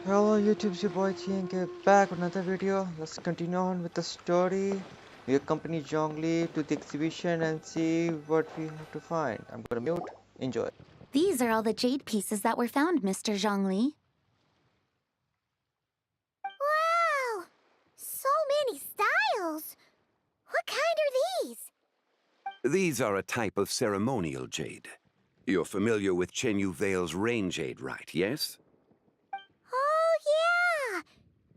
Hello YouTube, it's your boy TNK back with another video. Let's continue on with the story. We accompany Zhongli to the exhibition and see what we have to find. I'm gonna mute. Enjoy. These are all the jade pieces that were found, Mr. Zhongli. Wow! So many styles! What kind are these? These are a type of ceremonial jade. You're familiar with Chenyu Vale's rain jade, right, yes? Oh, yeah!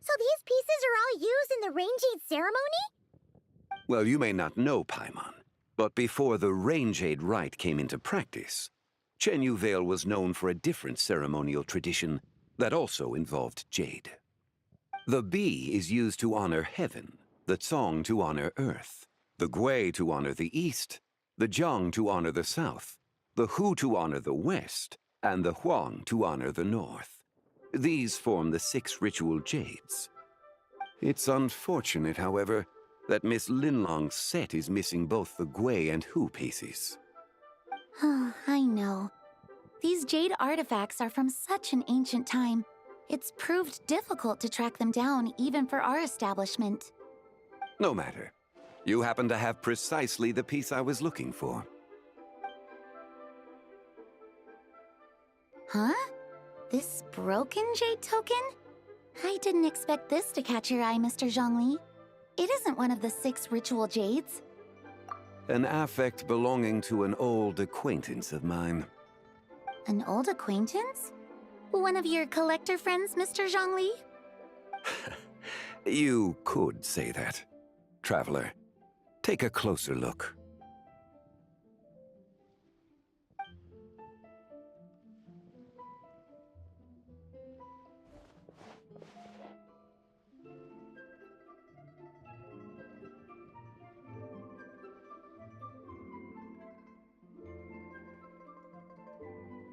So these pieces are all used in the rain jade ceremony? Well, you may not know, Paimon, but before the rain jade rite came into practice, Chenyu Vale was known for a different ceremonial tradition that also involved jade. The bee is used to honor heaven, the Tsong to honor earth, the Gui to honor the east, the Jiang to honor the south, the Hu to honor the west, and the Huang to honor the north. These form the 6 ritual jades. It's unfortunate, however, that Miss Linlong's set is missing both the Gui and Hu pieces. Oh, I know. These jade artifacts are from such an ancient time. It's proved difficult to track them down, even for our establishment. No matter. You happen to have precisely the piece I was looking for. Huh? This broken jade token? I didn't expect this to catch your eye, Mr. Zhongli. It isn't one of the 6 ritual jades. An affect belonging to an old acquaintance of mine. An old acquaintance? One of your collector friends, Mr. Zhongli? You could say that. Traveler, take a closer look.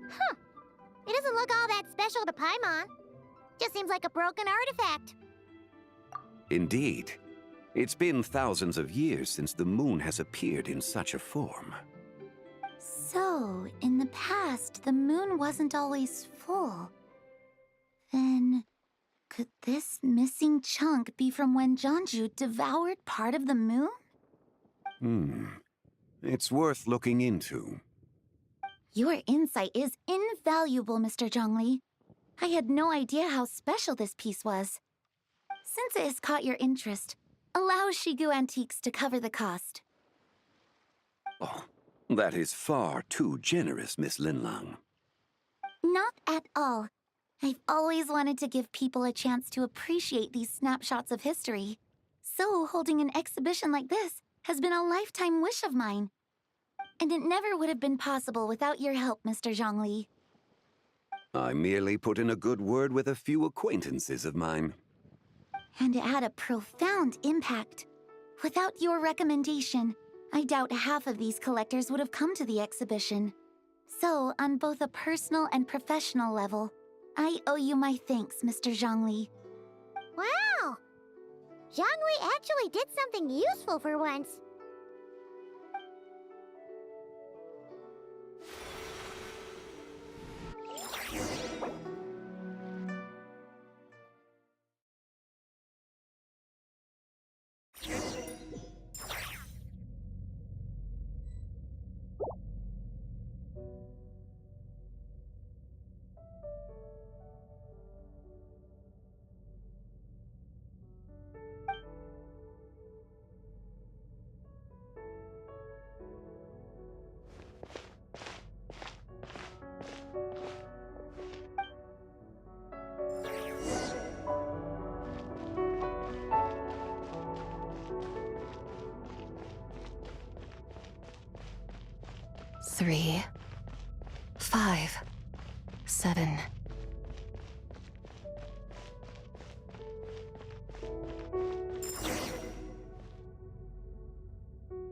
Huh. It doesn't look all that special to Paimon. Just seems like a broken artifact. Indeed. It's been thousands of years since the moon has appeared in such a form. So, in the past, the moon wasn't always full. Then, could this missing chunk be from when Janju devoured part of the moon? It's worth looking into. Your insight is invaluable, Mr. Zhongli. I had no idea how special this piece was. Since it has caught your interest, allow Shigu Antiques to cover the cost. Oh, that is far too generous, Miss Linlang. Not at all. I've always wanted to give people a chance to appreciate these snapshots of history. So holding an exhibition like this has been a lifetime wish of mine. And it never would have been possible without your help, Mr. Zhongli. I merely put in a good word with a few acquaintances of mine. And it had a profound impact. Without your recommendation, I doubt half of these collectors would have come to the exhibition. So, on both a personal and professional level, I owe you my thanks, Mr. Zhongli. Wow! Zhongli actually did something useful for once. Three, 5, 7.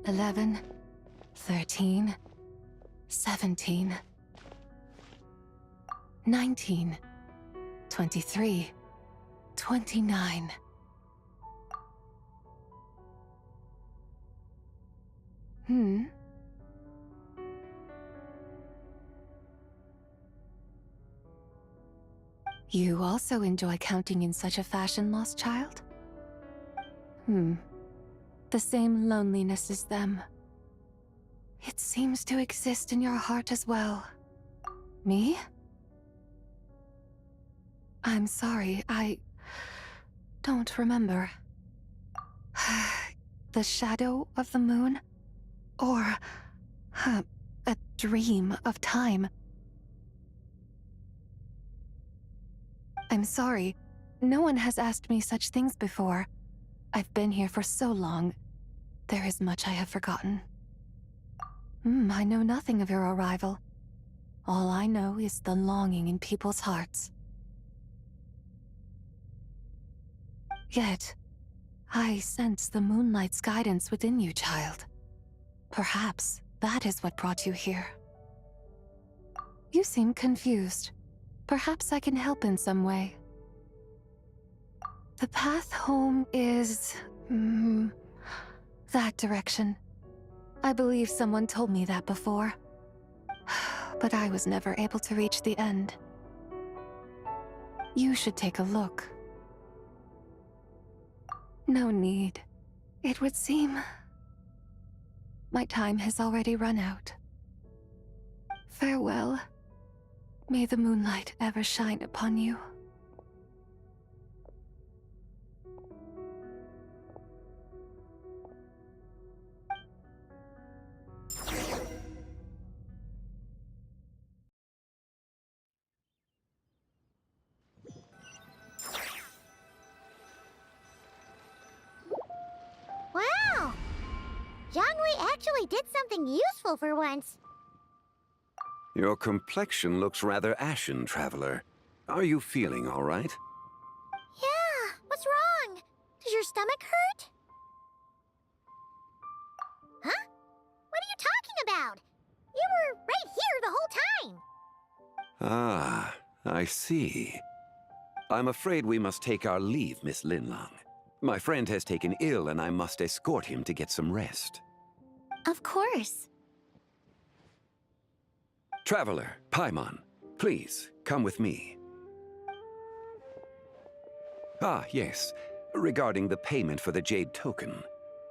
$11, 13, 17, 19, 23, 29. You also enjoy counting in such a fashion, lost child? The same loneliness as them. It seems to exist in your heart as well. Me? I'm sorry, I don't remember. The shadow of the moon? Or a dream of time? I'm sorry. No one has asked me such things before. I've been here for so long. There is much I have forgotten. I know nothing of your arrival. All I know is the longing in people's hearts. Yet, I sense the moonlight's guidance within you, child. Perhaps that is what brought you here. You seem confused. Perhaps I can help in some way. The path home is... that direction. I believe someone told me that before. But I was never able to reach the end. You should take a look. No need. It would seem... my time has already run out. Farewell. May the moonlight ever shine upon you. Wow! Zhongli actually did something useful for once. Your complexion looks rather ashen, traveler. Are you feeling all right? Yeah, what's wrong? Does your stomach hurt? Huh? What are you talking about? You were right here the whole time. Ah, I see. I'm afraid we must take our leave, Miss Linlang. My friend has taken ill and I must escort him to get some rest. Of course. Traveler, Paimon, please, come with me. Ah, yes. Regarding the payment for the Jade token.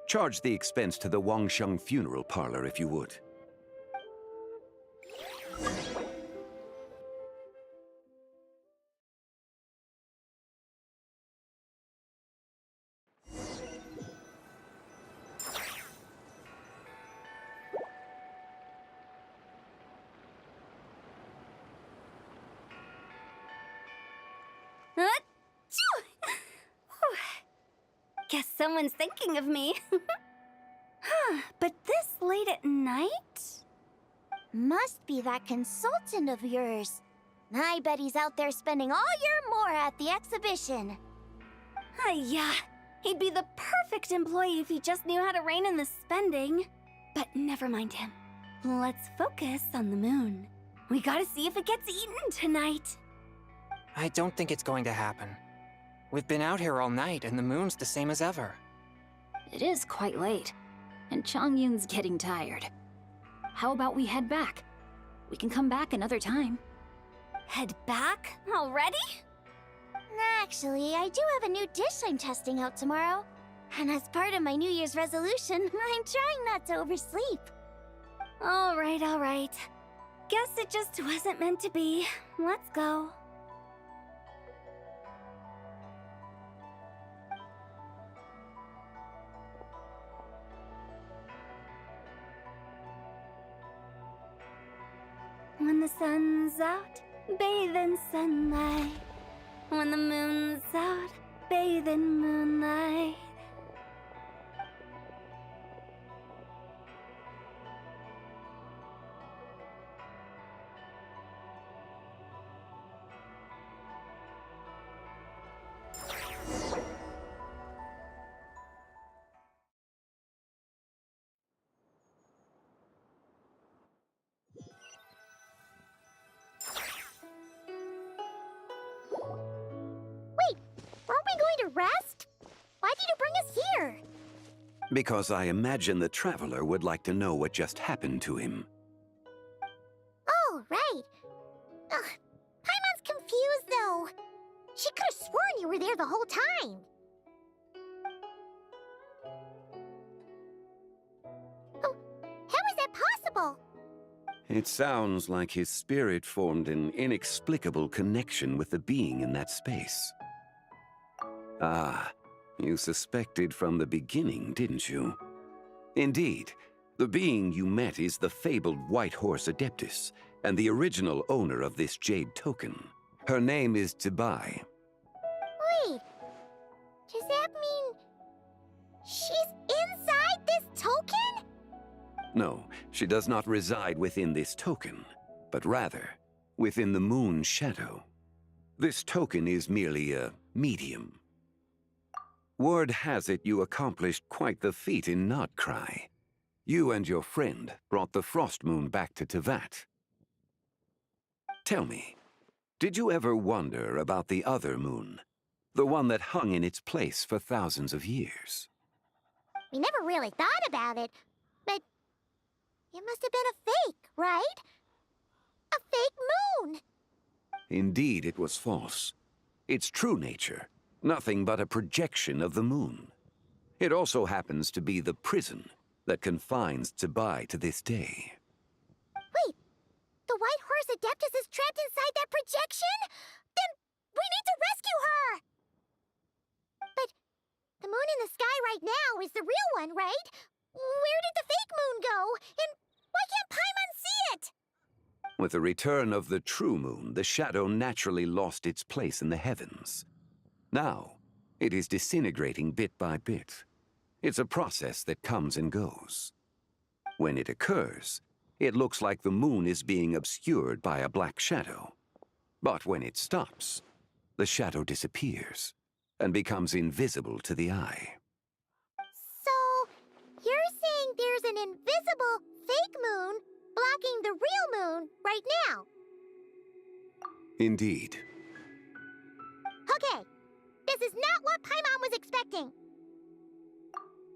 Charge the expense to the Wangsheng funeral parlor if you would. Guess someone's thinking of me. But this late at night? Must be that consultant of yours. I bet he's out there spending all year more at the exhibition. Yeah, he'd be the perfect employee if he just knew how to rein in the spending. But never mind him. Let's focus on the moon. We gotta see if it gets eaten tonight. I don't think it's going to happen. We've been out here all night, and the moon's the same as ever. It is quite late, and Chongyun's getting tired. How about we head back? We can come back another time. Head back? Already? Actually, I do have a new dish I'm testing out tomorrow. And as part of my New Year's resolution, I'm trying not to oversleep. All right. Guess it just wasn't meant to be. Let's go. When the sun's out, bathe in sunlight. When the moon's out, bathe in moonlight. Wait, aren't we going to rest? Why did you bring us here? Because I imagine the traveler would like to know what just happened to him. Oh, right. Ugh, Paimon's confused, though. She could have sworn you were there the whole time. Oh, how is that possible? It sounds like his spirit formed an inexplicable connection with the being in that space. Ah, you suspected from the beginning, didn't you? Indeed, the being you met is the fabled White Horse Adeptus, and the original owner of this jade token. Her name is Zibai. Wait, does that mean she's inside this token? No, she does not reside within this token, but rather within the moon's shadow. This token is merely a medium. Word has it you accomplished quite the feat in Notcry. You and your friend brought the Frost Moon back to Teyvat. Tell me, did you ever wonder about the other moon? The one that hung in its place for thousands of years? We never really thought about it, but it must have been a fake, right? A fake moon! Indeed, it was false. Its true nature, nothing but a projection of the moon. It also happens to be the prison that confines Zibai to this day. Wait, the White Horse Adeptus is trapped inside that projection? Then we need to rescue her! But the moon in the sky right now is the real one, right? Where did the fake moon go? And why can't Paimon see it? With the return of the true moon, the shadow naturally lost its place in the heavens. Now, it is disintegrating bit by bit. It's a process that comes and goes. When it occurs, it looks like the moon is being obscured by a black shadow. But when it stops, the shadow disappears and becomes invisible to the eye. So, you're saying there's an invisible fake moon blocking the real moon right now? Indeed. Okay, this is not what Paimon was expecting.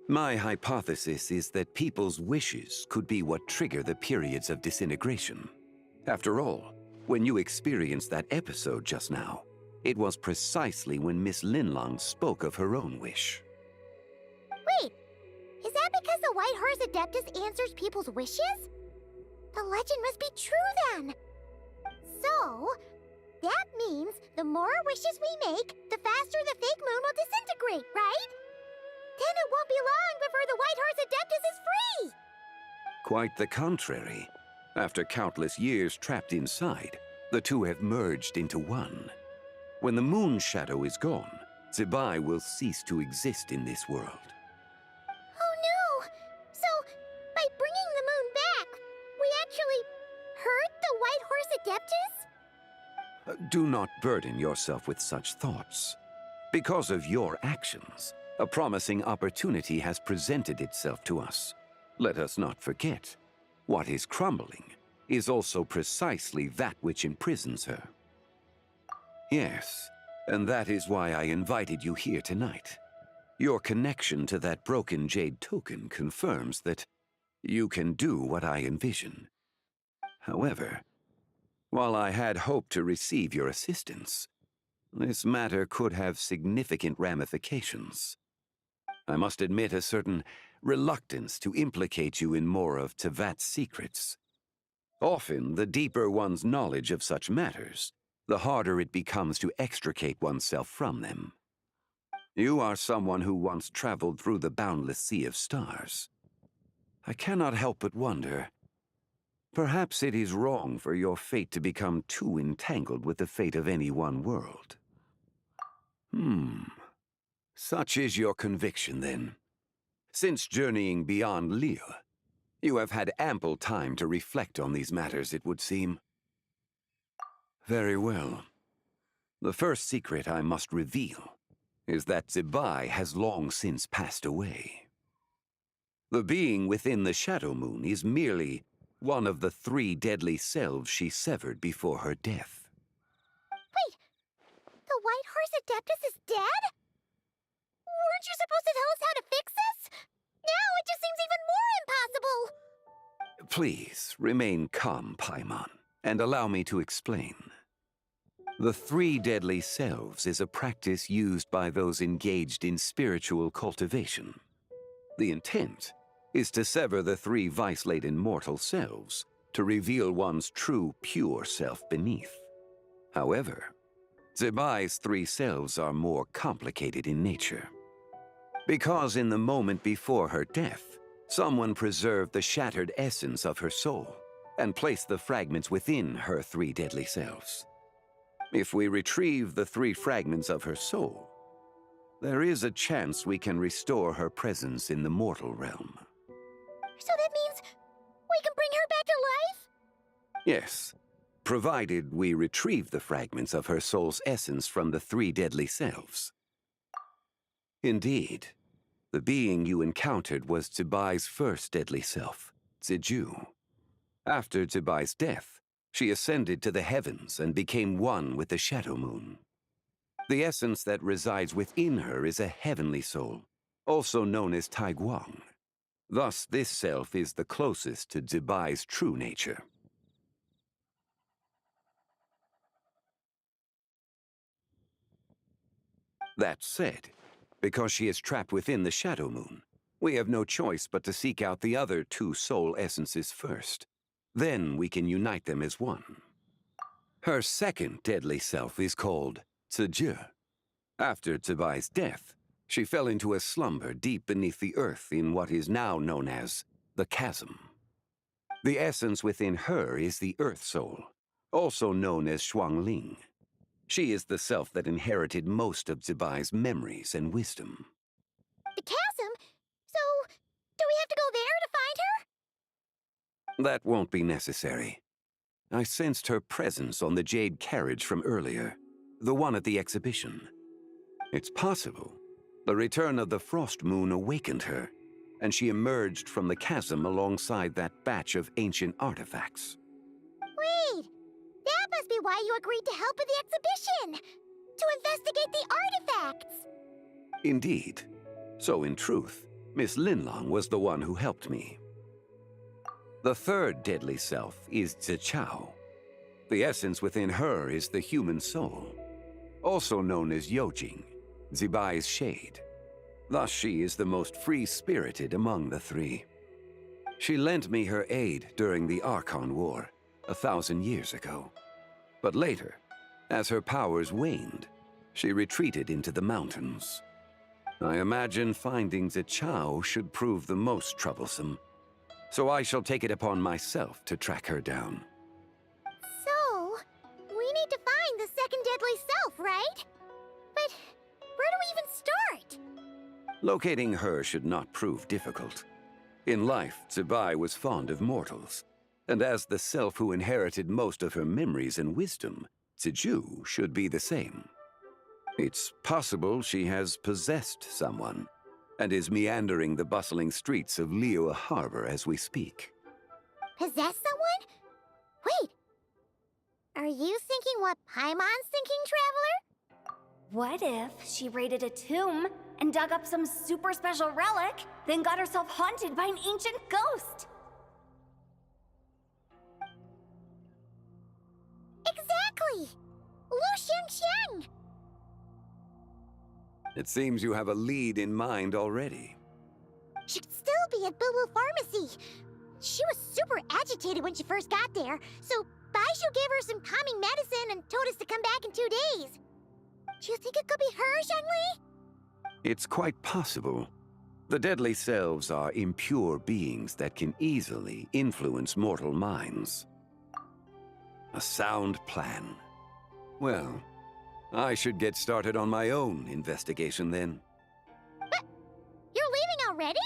My hypothesis is that people's wishes could be what trigger the periods of disintegration. After all, when you experienced that episode just now, it was precisely when Miss Linlong spoke of her own wish. Wait, is that because the White Horse Adeptus answers people's wishes? The legend must be true then. So, that means the more wishes we make, the faster the fake moon will disintegrate, right? Then it won't be long before the White Horse Adeptus is free! Quite the contrary. After countless years trapped inside, the two have merged into one. When the moon shadow is gone, Zibai will cease to exist in this world. Oh no! So, by bringing the moon back, we actually hurt the White Horse Adeptus? Do not burden yourself with such thoughts. Because of your actions, a promising opportunity has presented itself to us. Let us not forget, what is crumbling is also precisely that which imprisons her. Yes, and that is why I invited you here tonight. Your connection to that broken jade token confirms that you can do what I envision. However, while I had hoped to receive your assistance, this matter could have significant ramifications. I must admit a certain reluctance to implicate you in more of Teyvat's secrets. Often, the deeper one's knowledge of such matters, the harder it becomes to extricate oneself from them. You are someone who once traveled through the boundless sea of stars. I cannot help but wonder, perhaps it is wrong for your fate to become too entangled with the fate of any one world. Such is your conviction, then. Since journeying beyond Liyue, you have had ample time to reflect on these matters, it would seem. Very well. The first secret I must reveal is that Zibai has long since passed away. The being within the Shadow Moon is merely one of the 3 deadly selves she severed before her death. Wait, the White Horse Adeptus is dead? Weren't you supposed to tell us how to fix this? Now it just seems even more impossible! Please, remain calm, Paimon, and allow me to explain. The three deadly selves is a practice used by those engaged in spiritual cultivation. The intent is to sever the three vice-laden mortal selves to reveal one's true, pure self beneath. However, Zibai's three selves are more complicated in nature. Because in the moment before her death, someone preserved the shattered essence of her soul and placed the fragments within her three deadly selves. If we retrieve the three fragments of her soul, there is a chance we can restore her presence in the mortal realm. So that means we can bring her back to life? Yes, provided we retrieve the fragments of her soul's essence from the three deadly selves. Indeed, the being you encountered was Zibai's first deadly self, Ziju. After Zibai's death, she ascended to the heavens and became one with the Shadow Moon. The essence that resides within her is a heavenly soul, also known as Taiguang. Thus, this self is the closest to Zibai's true nature. That said, because she is trapped within the Shadow Moon, we have no choice but to seek out the other two soul essences first. Then we can unite them as one. Her second deadly self is called Ziju. After Zibai's death, she fell into a slumber deep beneath the earth in what is now known as the Chasm. The essence within her is the Earth Soul, also known as Shuangling. She is the self that inherited most of Zibai's memories and wisdom. The chasm? So, do we have to go there to find her? That won't be necessary. I sensed her presence on the jade carriage from earlier, the one at the exhibition. It's possible the return of the frost moon awakened her, and she emerged from the chasm alongside that batch of ancient artifacts. Wait! That must be why you agreed to help with the exhibition! To investigate the artifacts! Indeed. So in truth, Miss Linlong was the one who helped me. The third deadly self is Zichao. The essence within her is the human soul, also known as Yojing, Zibai's shade. Thus she is the most free-spirited among the three. She lent me her aid during the Archon War 1,000 years ago. But later, as her powers waned, she retreated into the mountains. I imagine finding Zichao should prove the most troublesome, so I shall take it upon myself to track her down. So, we need to find the second deadly self, right? But where do we even start? Locating her should not prove difficult. In life, Zibai was fond of mortals, and as the self who inherited most of her memories and wisdom, Ziju should be the same. It's possible she has possessed someone, and is meandering the bustling streets of Liyue Harbor as we speak. Possess someone? Wait! Are you thinking what Paimon's thinking, Traveler? What if she raided a tomb and dug up some super special relic, then got herself haunted by an ancient ghost? Exactly! Lu Xiangxiang! It seems you have a lead in mind already. She'd still be at Boo Boo Pharmacy. She was super agitated when she first got there, so Baishu gave her some calming medicine and told us to come back in 2 days. Do you think it could be her, Zhengli? It's quite possible. The deadly selves are impure beings that can easily influence mortal minds. A sound plan. Well, I should get started on my own investigation then. But you're leaving already?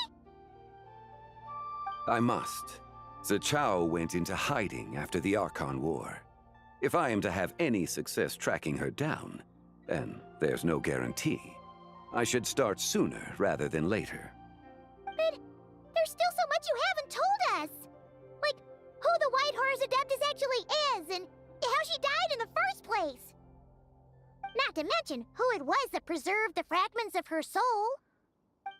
I must. Zichao went into hiding after the Archon War. If I am to have any success tracking her down, and there's no guarantee, I should start sooner rather than later. But there's still so much you haven't told us! Like, who the White Horse Adeptus actually is, and how she died in the first place! Not to mention who it was that preserved the fragments of her soul.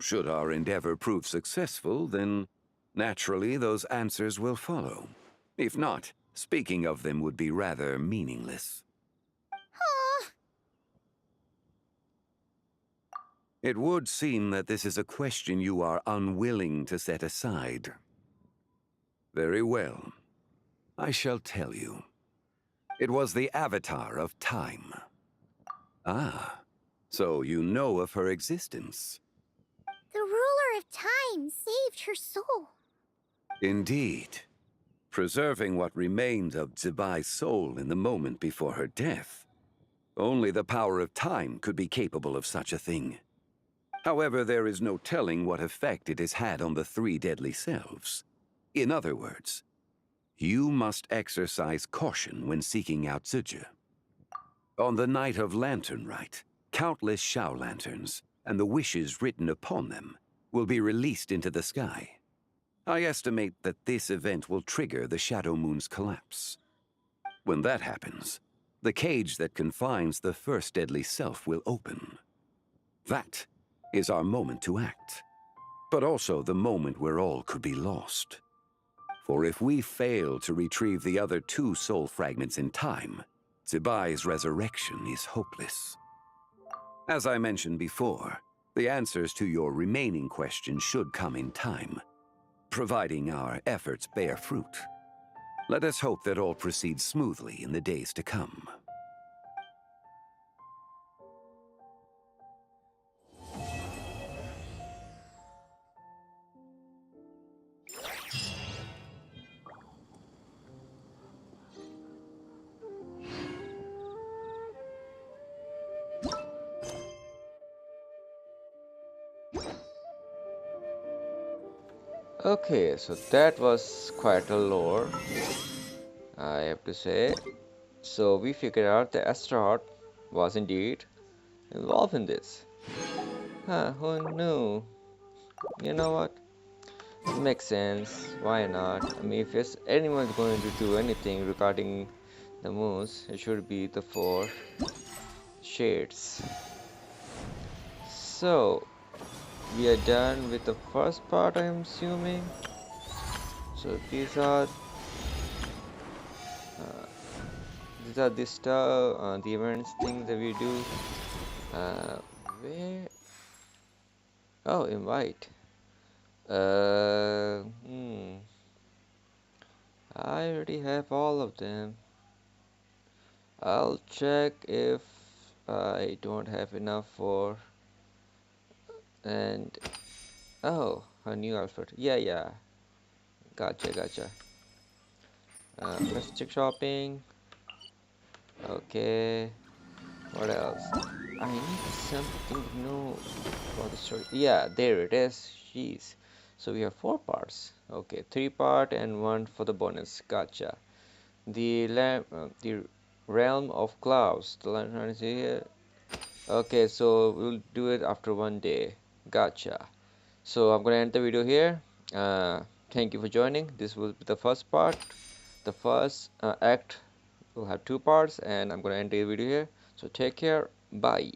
Should our endeavor prove successful, then naturally those answers will follow. If not, speaking of them would be rather meaningless. It would seem that this is a question you are unwilling to set aside. Very well. I shall tell you. It was the Avatar of Time. Ah, so you know of her existence. The ruler of time saved her soul. Indeed. Preserving what remained of Zibai's soul in the moment before her death. Only the power of time could be capable of such a thing. However, there is no telling what effect it has had on the three deadly selves. In other words, you must exercise caution when seeking out Ziji. On the night of Lantern Rite, countless Shao lanterns, and the wishes written upon them, will be released into the sky. I estimate that this event will trigger the Shadow Moon's collapse. When that happens, the cage that confines the first deadly self will open. That is our moment to act, but also the moment where all could be lost. For if we fail to retrieve the other two soul fragments in time, Zibai's resurrection is hopeless. As I mentioned before, the answers to your remaining questions should come in time, providing our efforts bear fruit. Let us hope that all proceeds smoothly in the days to come. Okay, so that was quite a lore, I have to say. So we figured out the astronaut was indeed involved in this. Huh, who knew? You know what? It makes sense. Why not? I mean, if anyone's going to do anything regarding the moons, it should be the four shades. So, we are done with the first part, I'm assuming. So these are the stuff, the events things that we do. Where? Oh, invite. Uh, hmm. I already have all of them. I'll check if I don't have enough for. And oh, a new outfit. Yeah. Gotcha. Let's check shopping. Okay. What else? I need something to know about the story. Yeah, there it is. Jeez. So we have 4 parts. Okay, 3 part and 1 for the bonus. Gotcha. The realm of clouds. The lantern is here. Okay, so we'll do it after 1 day. Gotcha. So I'm gonna end the video here. Thank you for joining. This will be the first part. The first act will have 2 parts, and I'm gonna end the video here. So take care. Bye.